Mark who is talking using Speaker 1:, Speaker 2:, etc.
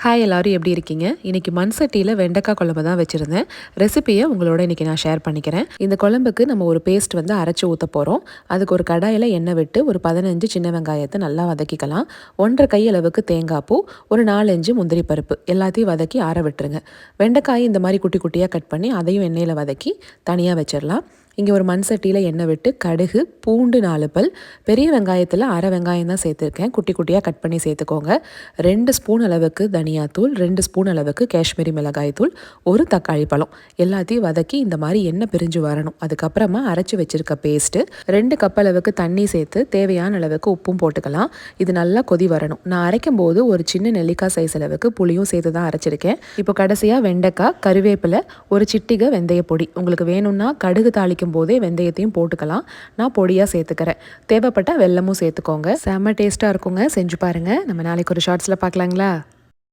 Speaker 1: Hi எல்லாரும் எப்படி இருக்கீங்க? இன்னைக்கு மண் சட்டியில் வெண்டைக்காய் குழம்பு தான் வச்சுருந்தேன். ரெசிபியை உங்களோட இன்னைக்கு நான் ஷேர் பண்ணிக்கிறேன். இந்த குழம்புக்கு நம்ம ஒரு பேஸ்ட் வந்து அரைச்சி ஊற்ற போகிறோம். அதுக்கு ஒரு கடாயில் எண்ணெய் விட்டு ஒரு 15 சின்ன வெங்காயத்தை நல்லா வதக்கிக்கலாம். 1.5 கை அளவுக்கு தேங்காய் பூ, ஒரு 4-5 முந்திரி பருப்பு எல்லாத்தையும் வதக்கி ஆற விட்டுருங்க. வெண்டைக்காய் இந்த மாதிரி குட்டி குட்டியாக கட் பண்ணி அதையும் எண்ணெயில் வதக்கி தனியாக வச்சிடலாம். இங்கே ஒரு மண் சட்டியில் எண்ணெய் விட்டு கடுகு, பூண்டு 4 பல், பெரிய வெங்காயத்தில் அரை வெங்காயம் தான் சேர்த்துருக்கேன். குட்டி குட்டியாக கட் பண்ணி சேர்த்துக்கோங்க. 2 ஸ்பூன் அளவுக்கு தனியாத்தூள், 2 ஸ்பூன் அளவுக்கு காஷ்மீரி மிளகாய் தூள், ஒரு தக்காளி பழம் எல்லாத்தையும் வதக்கி இந்த மாதிரி எண்ணெய் பிரிஞ்சு வரணும். அதுக்கப்புறமா அரைச்சி வச்சுருக்க பேஸ்ட்டு 2 கப் அளவுக்கு தண்ணி சேர்த்து தேவையான அளவுக்கு உப்பும் போட்டுக்கலாம். இது நல்லா கொதி வரணும். நான் அரைக்கும் போது ஒரு சின்ன நெல்லிக்காய் சைஸ் அளவுக்கு புளியும் சேர்த்து தான் அரைச்சிருக்கேன். இப்போ கடைசியாக வெண்டைக்காய், கருவேப்பிலை, ஒரு சிட்டிகை வெந்தய பொடி. உங்களுக்கு வேணும்னா கடுகு தாளிக்கும் போதே வெந்தயத்தையும் போட்டுக்கலாம். நான் பொடியாக சேர்த்துக்கிறேன். தேவைப்பட்டால் வெல்லமும் சேர்த்துக்கோங்க. செம்ம டேஸ்ட்டாக இருக்குங்க. செஞ்சு பாருங்கள். நம்ம நாளைக்கு ஒரு ஷார்ட்ஸில் பார்க்கலாங்களா?